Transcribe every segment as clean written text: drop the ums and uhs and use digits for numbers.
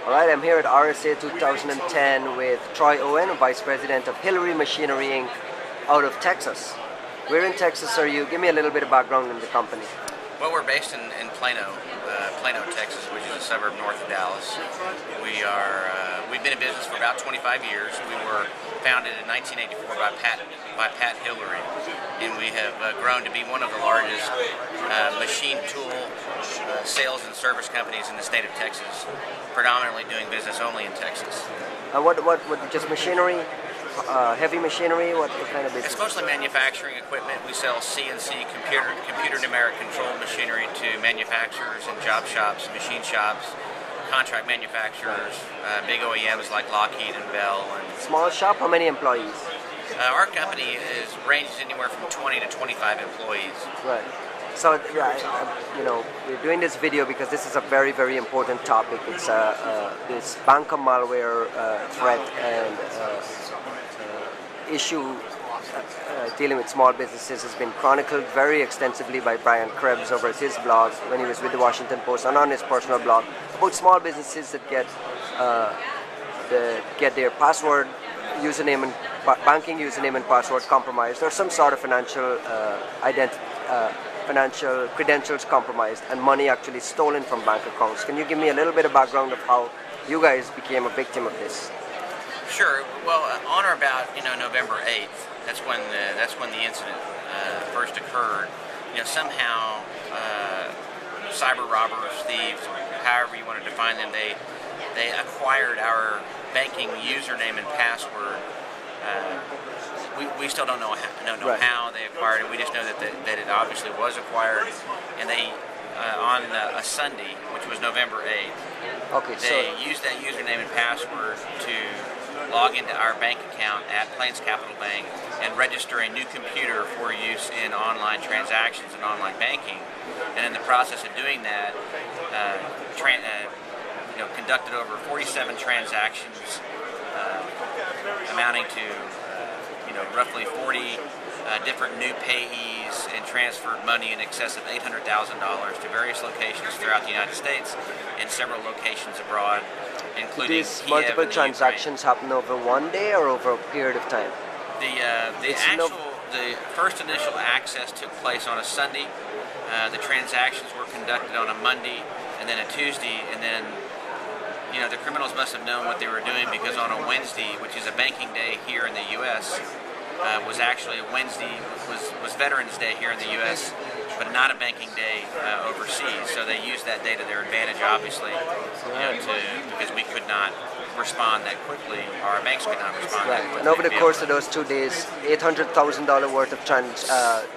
All right, I'm here at RSA 2010 with Troy Owen, Vice President of Hillary Machinery Inc. out of Texas. Where in Texas are you? Give me a little bit of background on the company. Well, we're based in Plano, Texas, which is a suburb north of Dallas. We've been in business for about 25 years. We were founded in 1984 by Pat Hillary, and we have grown to be one of the largest machine tool sales and service companies in the state of Texas, predominantly doing business only in Texas. What just machinery? Heavy machinery? What kind of business? It's mostly manufacturing equipment. We sell CNC computer numeric control machinery to manufacturers and job shops, machine shops, contract manufacturers, big OEMs like Lockheed and Bell. Small shop? How many employees? Our company ranges anywhere from 20 to 25 employees. Right. So, we're doing this video because this is a very, very important topic. It's this banker malware threat and issue dealing with small businesses has been chronicled very extensively by Brian Krebs over at his blog when he was with the Washington Post and on his personal blog about small businesses that get their password, username and banking username and password compromised, or some sort of financial financial credentials compromised, and money actually stolen from bank accounts. Can you give me a little bit of background of how you guys became a victim of this? Sure. Well, on or about November 8th, that's when the incident first occurred. Somehow cyber robbers, thieves, however you want to define them, they acquired our banking username and password. We still don't know how they acquired it. We just know that it obviously was acquired, and they on a Sunday, which was November 8th, they used that username and password to log into our bank account at Plains Capital Bank and register a new computer for use in online transactions and online banking. And in the process of doing that, conducted over 47 transactions amounting to roughly 40 different new payees, and transferred money in excess of $800,000 to various locations throughout the United States and several locations abroad, including these multiple transactions happen over one day or over a period of time? The first initial access took place on a Sunday. The transactions were conducted on a Monday and then a Tuesday, and then the criminals must have known what they were doing, because on a Wednesday, which is a banking day here in the U.S., was actually a Wednesday, was Veterans Day here in the U.S., but not a banking day overseas. So they used that day to their advantage, obviously, because we could not respond that quickly, or our banks could not respond that quickly. And over the course of those 2 days, $800,000 worth of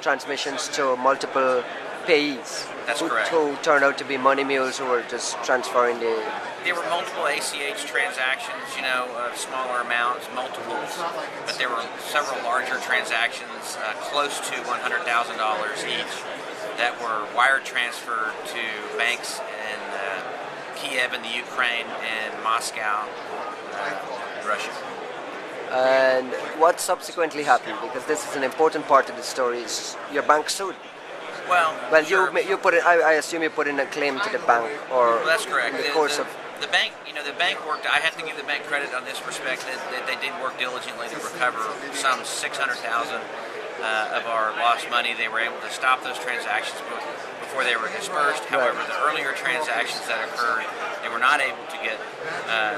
transmissions to multiple payees. That's correct. Who turned out to be money mules who were just transferring the... There were multiple ACH transactions, of smaller amounts, multiples, but there were several larger transactions, close to $100,000 each, that were wire transferred to banks in Kiev in the Ukraine and Moscow, Russia. And what subsequently happened? Because this is an important part of the story. Is your bank sued? Well, sure. you put in. I assume you put in a claim to the bank, or that's correct. In the course of the bank, the bank worked. I have to give the bank credit on this respect that they did work diligently to recover some $600,000 of our lost money. They were able to stop those transactions before they were dispersed. However, the earlier transactions that occurred, they were not able to get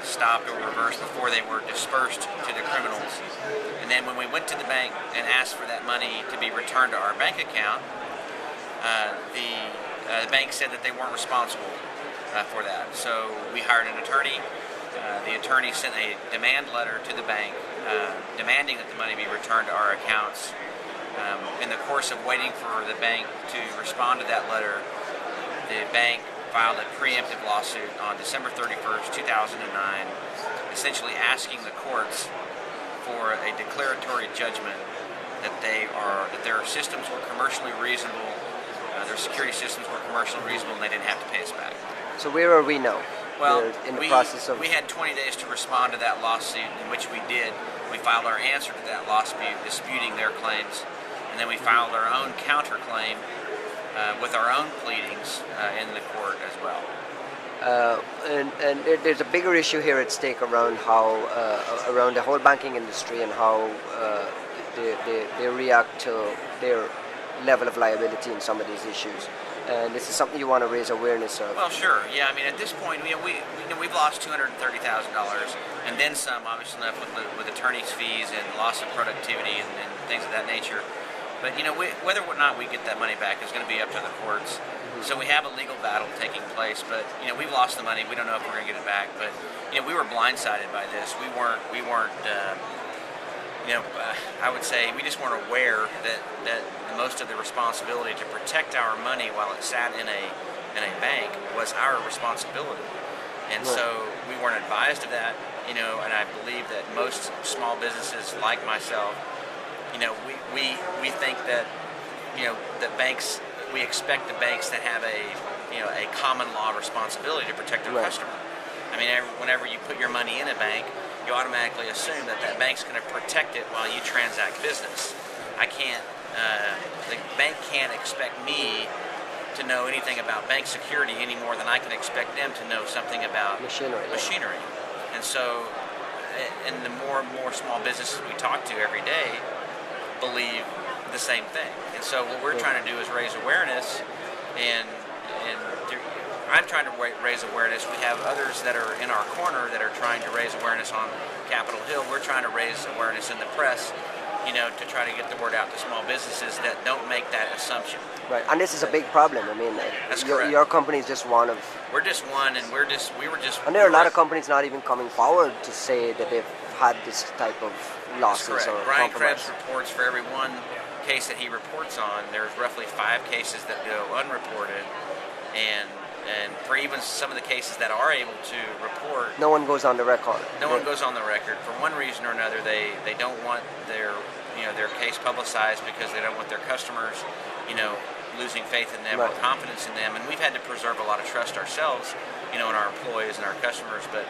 stopped or reversed before they were dispersed to the criminals. And then when we went to the bank and asked for that money to be returned to our bank account, the bank said that they weren't responsible for that. So we hired an attorney. The attorney sent a demand letter to the bank demanding that the money be returned to our accounts. In the course of waiting for the bank to respond to that letter, the bank filed a preemptive lawsuit on December 31st, 2009, essentially asking the courts for a declaratory judgment that their systems were commercially reasonable, their security systems were commercially reasonable, and they didn't have to pay us back. So where are we now? Well, in the process of... we had 20 days to respond to that lawsuit, in which we did. We filed our answer to that lawsuit, disputing their claims, and then we filed our own counterclaim with our own pleadings in the court as well. There's a bigger issue here at stake around how around the whole banking industry and how they react to their level of liability in some of these issues. And this is something you want to raise awareness of. Well, sure. Yeah, I mean, at this point, we've lost $230,000 and then some, obviously, enough with attorney's fees and loss of productivity and things of that nature. But whether or not we get that money back is going to be up to the courts. Mm-hmm. So we have a legal battle taking place. But we've lost the money. We don't know if we're going to get it back. But we were blindsided by this. We weren't. I would say we just weren't aware that most of the responsibility to protect our money while it sat in a bank was our responsibility. And so we weren't advised of that. And I believe that most small businesses like myself, we think that that banks, we expect the banks to have a common law responsibility to protect their customer. I mean, whenever you put your money in a bank, you automatically assume that bank's going to protect it while you transact business. The bank can't expect me to know anything about bank security any more than I can expect them to know something about machinery. And so, and the more and more small businesses we talk to every day believe the same thing. And so what we're trying to do is raise awareness, and I'm trying to raise awareness. We have others that are in our corner that are trying to raise awareness on Capitol Hill. We're trying to raise awareness in the press, to try to get the word out to small businesses that don't make that assumption. Right, and this is a big problem. I mean, that's correct. Your company is just one of. We're just one, and we were just. And there are a lot of companies not even coming forward to say that they've had this type of losses or Brian compromise. Krebs reports for every one case that he reports on, there's roughly 5 cases that go unreported, and for even some of the cases that are able to report, no one goes on the record. No one goes on the record for one reason or another. They don't want their case publicized because they don't want their customers losing faith in them or confidence in them. And we've had to preserve a lot of trust ourselves, in our employees and our customers. But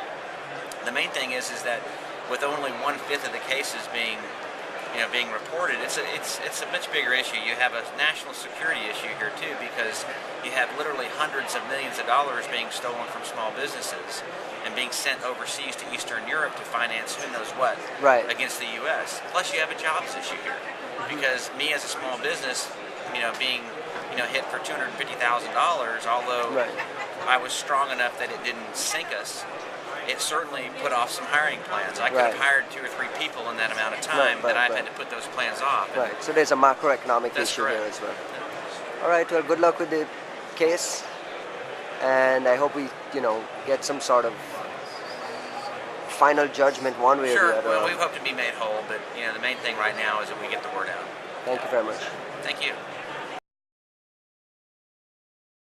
the main thing is that with only 1/5 of the cases being reported, it's a much bigger issue. You have a national security issue here too, because you have literally hundreds of millions of dollars being stolen from small businesses and being sent overseas to Eastern Europe to finance who knows what against the U.S. Plus, you have a jobs issue here, because me as a small business, being hit for $250,000, although I was strong enough that it didn't sink us, it certainly put off some hiring plans. I could have hired 2 or 3 people in that amount of time, but I've had to put those plans off. Right, so there's a macroeconomic issue here as well. All right, well, good luck with the case, and I hope we, get some sort of final judgment one way or the other. Well, we hope to be made whole, but, the main thing right now is that we get the word out. Thank you very much. Thank you.